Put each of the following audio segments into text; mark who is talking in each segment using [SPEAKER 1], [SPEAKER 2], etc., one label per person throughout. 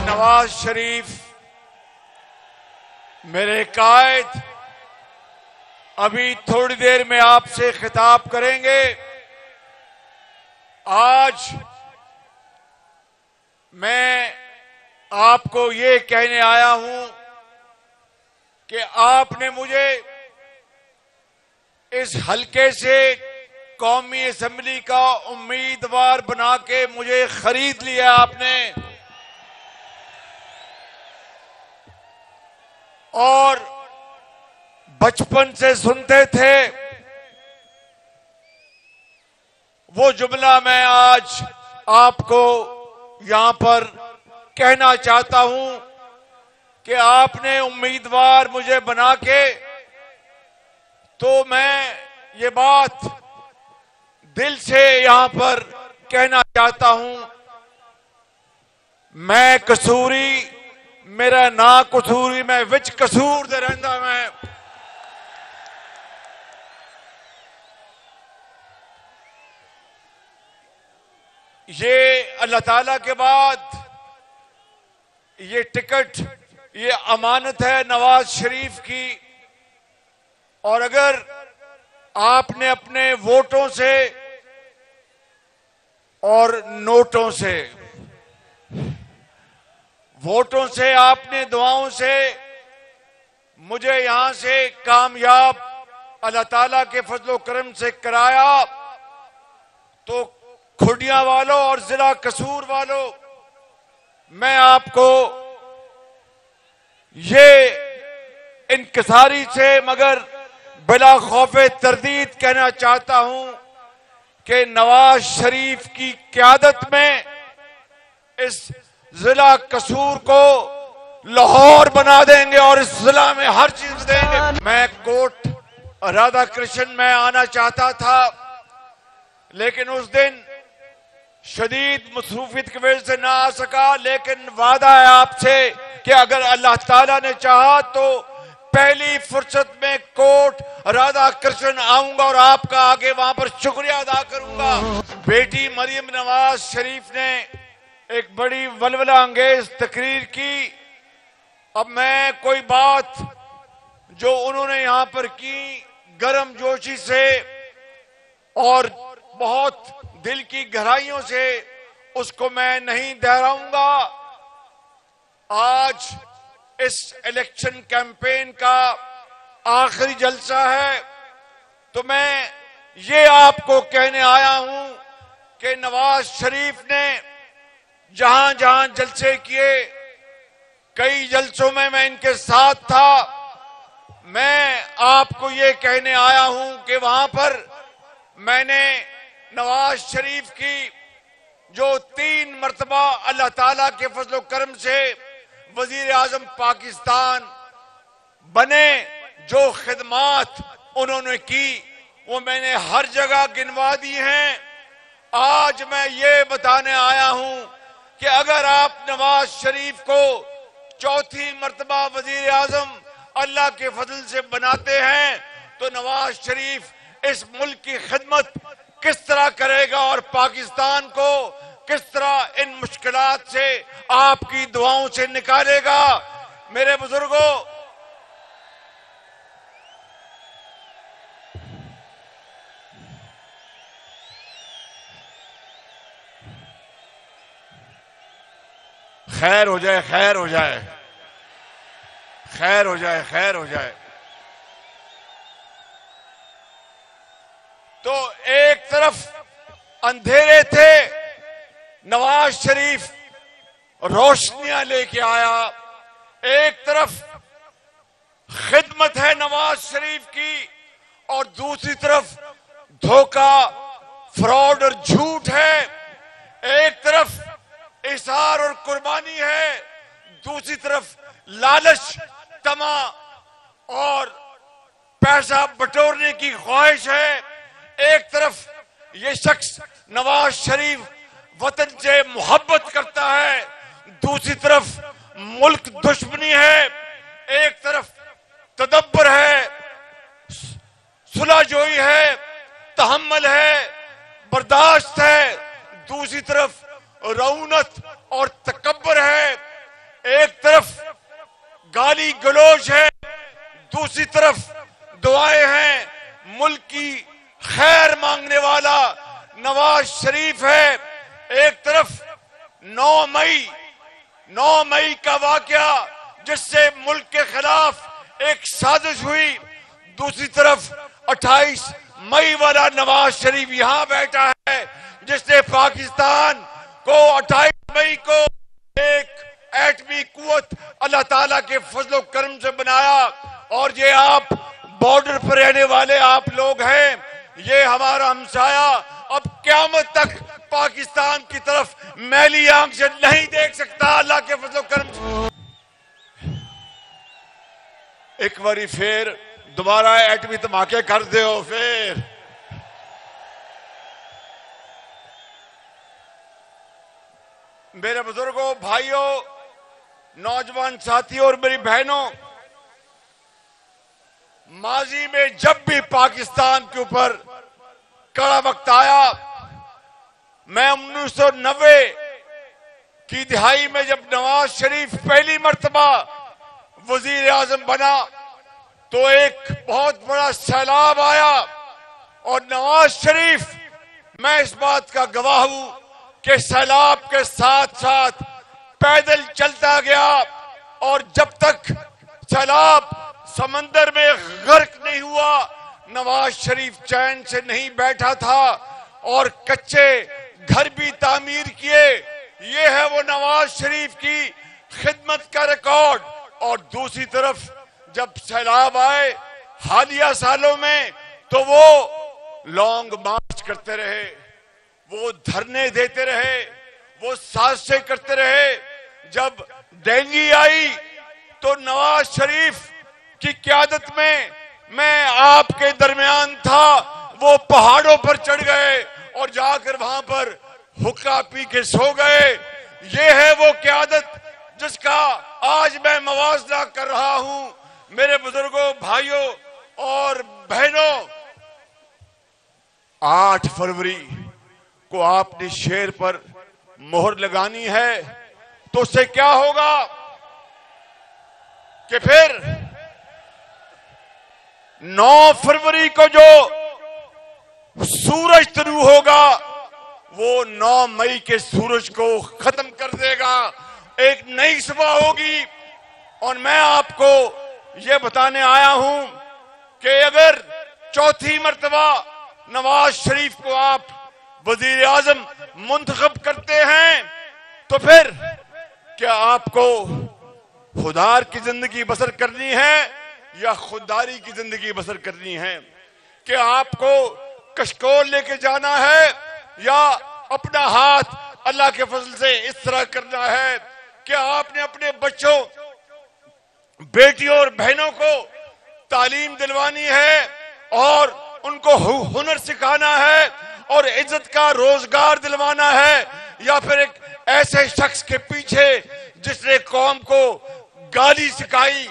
[SPEAKER 1] نواز شریف میرے قائد ابھی تھوڑی دیر میں آپ سے خطاب کریں گے۔ آج میں آپ کو یہ کہنے آیا ہوں کہ آپ نے مجھے اس حلقے سے قومی اسمبلی کا امیدوار بنا کے مجھے خرید لیا آپ نے، اور بچپن سے سنتے تھے وہ جملہ میں آج آپ کو یہاں پر کہنا چاہتا ہوں کہ آپ نے امیدوار مجھے بنا کے، تو میں یہ بات دل سے یہاں پر کہنا چاہتا ہوں، میں قصوری میرا نا قصوری میں وچ قصور دے رہندا میں۔ یہ اللہ تعالیٰ کے بعد یہ ٹکٹ، یہ امانت ہے نواز شریف کی، اور اگر آپ نے اپنے ووٹوں سے اور نوٹوں سے، ووٹوں سے، آپ نے دعاؤں سے مجھے یہاں سے کامیاب اللہ تعالیٰ کے فضل و کرم سے کرایا، تو کھڈیاں والوں اور ضلع قصور والوں، میں آپ کو یہ انکساری سے مگر بلا خوف تردید کہنا چاہتا ہوں کہ نواز شریف کی قیادت میں اس ضلع قصور کو لاہور بنا دیں گے اور اس ضلع میں ہر چیز دیں گے۔ میں کوٹ رادھا کرشن میں آنا چاہتا تھا، لیکن اس دن شدید مصروفیت کی وجہ سے نہ آ سکا، لیکن وعدہ ہے آپ سے کہ اگر اللہ تعالیٰ نے چاہا تو پہلی فرصت میں کوٹ رادھا کرشن آؤں گا اور آپ کا آگے وہاں پر شکریہ ادا کروں گا۔ بیٹی مریم نواز شریف نے ایک بڑی ولولہ انگیز تقریر کی۔ اب میں کوئی بات جو انہوں نے یہاں پر کی گرم جوشی سے اور بہت دل کی گہرائیوں سے اس کو میں نہیں دہراؤں گا۔ آج اس الیکشن کیمپین کا آخری جلسہ ہے، تو میں یہ آپ کو کہنے آیا ہوں کہ نواز شریف نے جہاں جہاں جلسے کیے، کئی جلسوں میں ان کے ساتھ تھا، میں آپ کو یہ کہنے آیا ہوں کہ وہاں پر میں نے نواز شریف کی جو 3 مرتبہ اللہ تعالیٰ کے فضل و کرم سے وزیر اعظم پاکستان بنے، جو خدمات انہوں نے کی وہ میں نے ہر جگہ گنوا دی ہیں۔ آج میں یہ بتانے آیا ہوں کہ اگر آپ نواز شریف کو 4تھی مرتبہ وزیر اعظم اللہ کے فضل سے بناتے ہیں تو نواز شریف اس ملک کی خدمت کس طرح کرے گا اور پاکستان کو کس طرح ان مشکلات سے آپ کی دعاؤں سے نکالے گا۔ میرے بزرگوں، خیر ہو جائے، خیر ہو جائے، خیر ہو جائے، خیر ہو جائے۔ تو ایک طرف اندھیرے تھے، نواز شریف روشنیاں لے کے آیا، ایک طرف خدمت ہے نواز شریف کی اور دوسری طرف دھوکہ، فراڈ اور جھوٹ ہے، ایک طرف اظہار اور قربانی ہے، دوسری طرف لالچ، طمع اور پیسہ بٹورنے کی خواہش ہے۔ ایک طرف یہ شخص نواز شریف وطن سے محبت کرتا ہے، دوسری طرف ملک دشمنی ہے، ایک طرف تدبر ہے، صلح جوئی ہے، تحمل ہے، برداشت ہے، دوسری طرف رعونت اور تکبر ہے۔ گالی گلوچ ہے، دوسری طرف دعائیں ہیں، ملک کی خیر مانگنے والا نواز شریف ہے۔ ایک طرف 9 مئی کا واقعہ جس سے ملک کے خلاف ایک سازش ہوئی، دوسری طرف 28 مئی والا نواز شریف یہاں بیٹھا ہے جس نے پاکستان کو 28 مئی کو ایک ایٹمی قوت اللہ تعالیٰ کے فضل و کرم سے بنایا۔ اور یہ آپ بارڈر پر رہنے والے آپ لوگ ہیں، یہ ہمارا ہمسایہ اب قیامت تک پاکستان کی طرف میلی آنکھ سے نہیں دیکھ سکتا اللہ کے فضل و کرم سے۔ ایک باری پھر دوبارہ ایٹمی دھماکے کر دے ہو پھر۔ میرے بزرگوں، بھائیوں، نوجوان ساتھیوں اور میری بہنوں، ماضی میں جب بھی پاکستان کے اوپر کڑا وقت آیا، میں 1990 کی دہائی میں جب نواز شریف پہلی مرتبہ وزیر اعظم بنا تو ایک بہت بڑا سیلاب آیا، اور نواز شریف، میں اس بات کا گواہ ہوں کہ سیلاب کے ساتھ ساتھ پیدل چلتا گیا، اور جب تک سیلاب سمندر میں غرق نہیں ہوا نواز شریف چین سے نہیں بیٹھا تھا، اور کچے گھر بھی تعمیر کیے۔ یہ ہے وہ نواز شریف کی خدمت کا ریکارڈ۔ اور دوسری طرف جب سیلاب آئے حالیہ سالوں میں تو وہ لانگ مارچ کرتے رہے، وہ دھرنے دیتے رہے، وہ سازشیں کرتے رہے۔ جب ڈینگی آئی تو نواز شریف کی قیادت میں آپ کے درمیان تھا، وہ پہاڑوں پر چڑھ گئے اور جا کر وہاں پر حقہ پی کے سو گئے۔ یہ ہے وہ قیادت جس کا آج میں موازنہ کر رہا ہوں۔ میرے بزرگوں، بھائیوں اور بہنوں، 8 فروری کو آپ نے شیر پر مہر لگانی ہے تو اس سے کیا ہوگا کہ پھر 9 فروری کو جو سورج طلوع ہوگا وہ 9 مئی کے سورج کو ختم کر دے گا، ایک نئی صبح ہوگی۔ اور میں آپ کو یہ بتانے آیا ہوں کہ اگر چوتھی مرتبہ نواز شریف کو آپ وزیر اعظم منتخب کرتے ہیں تو پھر کیا آپ کو خوددار کی زندگی بسر کرنی ہے یا خودداری کی زندگی بسر کرنی ہے؟ کہ آپ کو کشکول لے کے جانا ہے یا اپنا ہاتھ اللہ کے فضل سے اس طرح کرنا ہے کہ آپ نے اپنے بچوں، بیٹیوں اور بہنوں کو تعلیم دلوانی ہے اور ان کو ہنر سکھانا ہے اور عزت کا روزگار دلوانا ہے، یا پھر ایک ایسے شخص کے پیچھے جس نے قوم کو گالی سکھائی،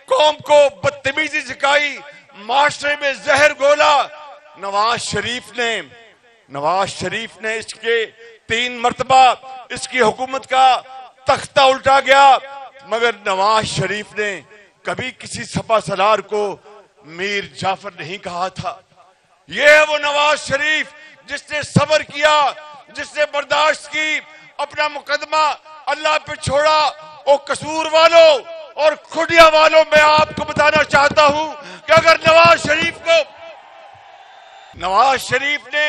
[SPEAKER 1] قوم کو بدتمیزی سکھائی، معاشرے میں زہر گھولا۔ نواز شریف نے اس کے 3 مرتبہ اس کی حکومت کا تختہ الٹا گیا، مگر نواز شریف نے کبھی کسی سپہ سالار کو میر جعفر نہیں کہا تھا۔ یہ ہے وہ نواز شریف جس نے صبر کیا، جس نے برداشت کی، اپنا مقدمہ اللہ پہ چھوڑا۔ اور قصور والوں اور کھڈیا والوں میں آپ کو بتانا چاہتا ہوں کہ اگر نواز شریف نے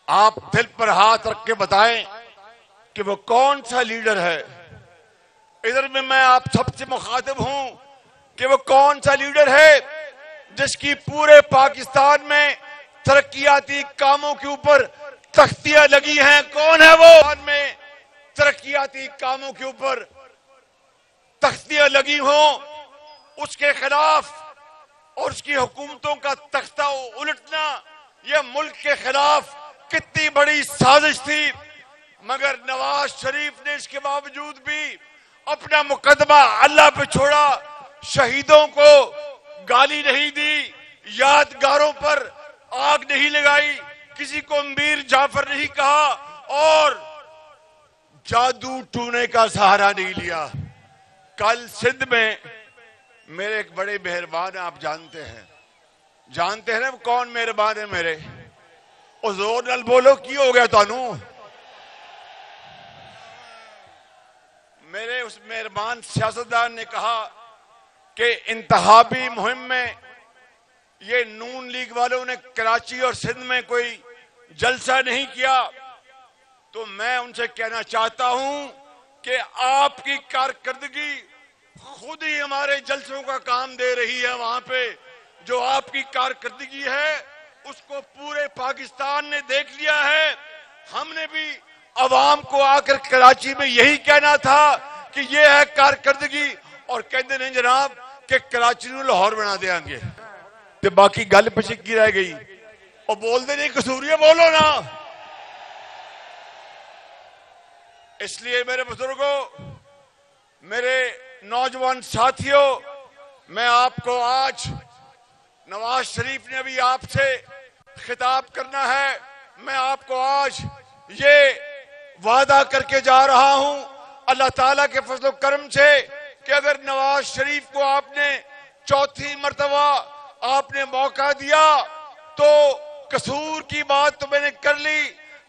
[SPEAKER 1] آپ دل پر ہاتھ رکھ کے بتائیں کہ وہ کون سا لیڈر ہے، ادھر میں آپ سب سے مخاطب ہوں کہ وہ کون سا لیڈر ہے جس کی پورے پاکستان میں ترقیاتی کاموں کے اوپر تختیاں لگی ہیں؟ کون ہے وہ میں ترقیاتی کاموں کے اوپر تختیاں لگی ہوں؟ اس کے خلاف اور اس کی حکومتوں کا تختہ الٹنا یہ ملک کے خلاف کتنی بڑی سازش تھی، مگر نواز شریف نے اس کے باوجود بھی اپنا مقدمہ اللہ پہ چھوڑا، شہیدوں کو گالی نہیں دی، یادگاروں پر آگ نہیں لگائی، کسی کو میر جعفر نہیں کہا اور جادو ٹونے کا سہارا نہیں لیا۔ کل سندھ میں میرے ایک بڑے مہربان ہیں، آپ جانتے ہیں نا وہ کون مہربان ہے میرے؟ او زور نال بولو کی ہو گیا تانوں؟ میرے اس مہربان سیاستدان نے کہا کہ انتخابی مہم میں یہ نون لیگ والوں نے کراچی اور سندھ میں کوئی جلسہ نہیں کیا، تو میں ان سے کہنا چاہتا ہوں کہ آپ کی کارکردگی خود ہی ہمارے جلسوں کا کام دے رہی ہے۔ وہاں پہ جو آپ کی کارکردگی ہے اس کو پورے پاکستان نے دیکھ لیا ہے۔ ہم نے بھی عوام کو آ کر کراچی میں یہی کہنا تھا کہ یہ ہے کارکردگی، اور کہتے نہیں جناب کہ کراچی نو لاہور بنا دیں گے، تو باقی گل پیچھے کی رہ گئی، اور بول دے نہیں قصوریہ بولو نا۔ اس لیے میرے بزرگوں، میرے نوجوان ساتھیوں، میں آپ کو آج نواز شریف نے ابھی آپ سے خطاب کرنا ہے، میں آپ کو آج یہ وعدہ کر کے جا رہا ہوں اللہ تعالیٰ کے فضل و کرم سے کہ اگر نواز شریف کو آپ نے چوتھی مرتبہ آپ نے موقع دیا تو قصور کی بات تو میں نے کر لی،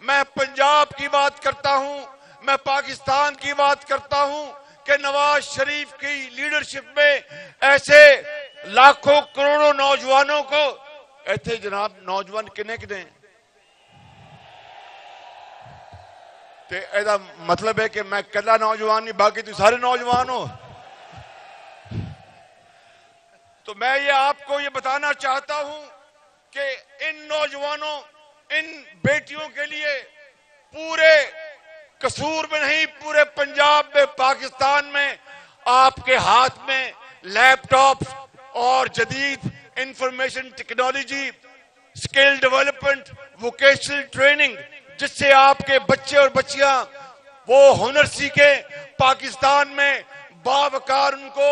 [SPEAKER 1] میں پنجاب کی بات کرتا ہوں، میں پاکستان کی بات کرتا ہوں کہ نواز شریف کی لیڈرشپ میں ایسے لاکھوں کروڑوں نوجوانوں کو ایتھے جناب نوجوان کنے تے ایدہ مطلب ہے کہ میں کلا نوجوان نہیں باقی تو سارے نوجوان ہو۔ تو میں یہ آپ کو یہ بتانا چاہتا ہوں کہ ان نوجوانوں، ان بیٹیوں کے لیے پورے قصور میں نہیں، پورے پنجاب میں، پاکستان میں آپ کے ہاتھ میں لیپ ٹاپ اور جدید information technology, skill development, vocational training, جس سے آپ کے بچے اور بچیاں وہ ہنر سیکھیں، پاکستان میں باوقار ان کو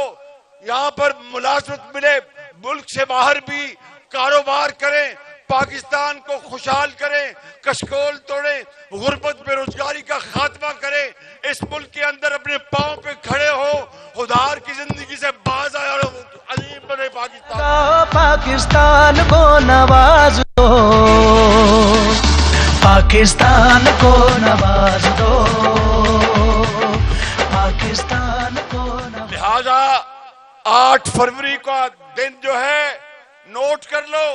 [SPEAKER 1] یہاں پر ملازمت ملے، ملک سے باہر بھی کاروبار کریں، پاکستان کو خوشحال کریں، کشکول توڑیں، غربت بے روزگاری کا خاتمہ کریں، اس ملک کے اندر اپنے پاؤں پہ کھڑے ہو، خوددار کی زندگی سے باز آیا اور عظیم بنے پاکستان۔
[SPEAKER 2] پاکستان کو نواز دو، پاکستان کو نواز دو، پاکستان کو نواز۔
[SPEAKER 1] لہذا 8 فروری کا دن جو ہے نوٹ کر لو،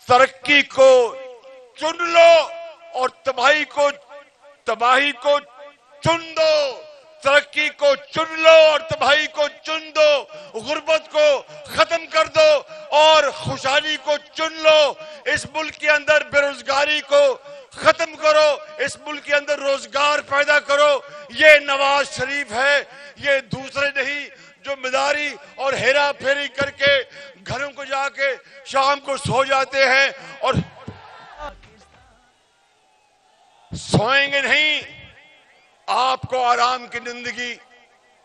[SPEAKER 1] ترقی کو چن لو اور تباہی کو چن دو، ترقی کو چن لو اور تباہی کو چن دو، غربت کو ختم کر دو اور خوشحالی کو چن لو، اس ملک کے اندر بے روزگاری کو ختم کرو، اس ملک کے اندر روزگار پیدا کرو۔ یہ نواز شریف ہے، یہ دوسرے نہیں جو مداری اور ہیرا پھیری کر کے گھروں کو جا کے شام کو سو جاتے ہیں اور سوئیں گے نہیں۔ آپ کو آرام کی زندگی،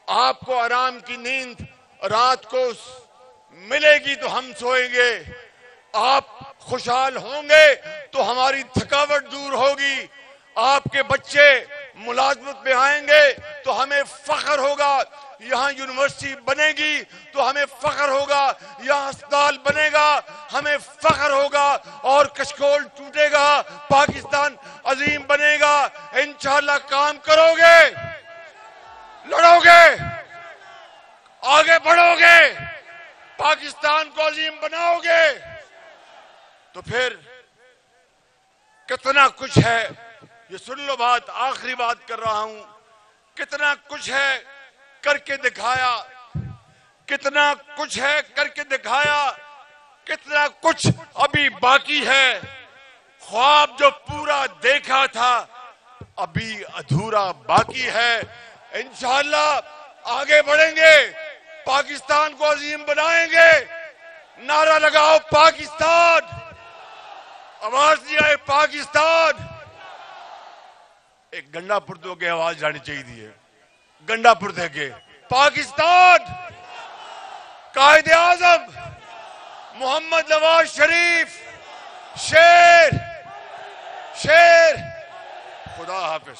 [SPEAKER 1] آپ کو آرام کی نیند رات کو ملے گی تو ہم سوئیں گے، آپ خوشحال ہوں گے تو ہماری تھکاوٹ دور ہوگی، آپ کے بچے ملازمت میں آئیں گے تو ہمیں فخر ہوگا، یہاں یونیورسٹی بنے گی تو ہمیں فخر ہوگا، یہاں اسپتال بنے گا ہمیں فخر ہوگا، اور کشکول ٹوٹے گا، پاکستان عظیم بنے گا۔ انشاءاللہ کام کرو گے، لڑو گے، آگے بڑھو گے، پاکستان کو عظیم بناؤ گے، تو پھر کتنا کچھ ہے، یہ سن لو بات، آخری بات کر رہا ہوں، کتنا کچھ ہے کر کے دکھایا، کتنا کچھ ہے کر کے دکھایا، کتنا کچھ ابھی باقی ہے، خواب جو پورا دیکھا تھا ابھی ادھورا باقی ہے۔ انشاءاللہ آگے بڑھیں گے، پاکستان کو عظیم بنائیں گے، نعرہ لگاؤ پاکستان، آواز دیا ہے پاکستان۔ ایک گنڈا پردوں کے آواز جانی چاہیے دی ہے، گنڈا پردے کے پاکستان، قائد اعظم محمد نواز شریف، شیر، خدا حافظ۔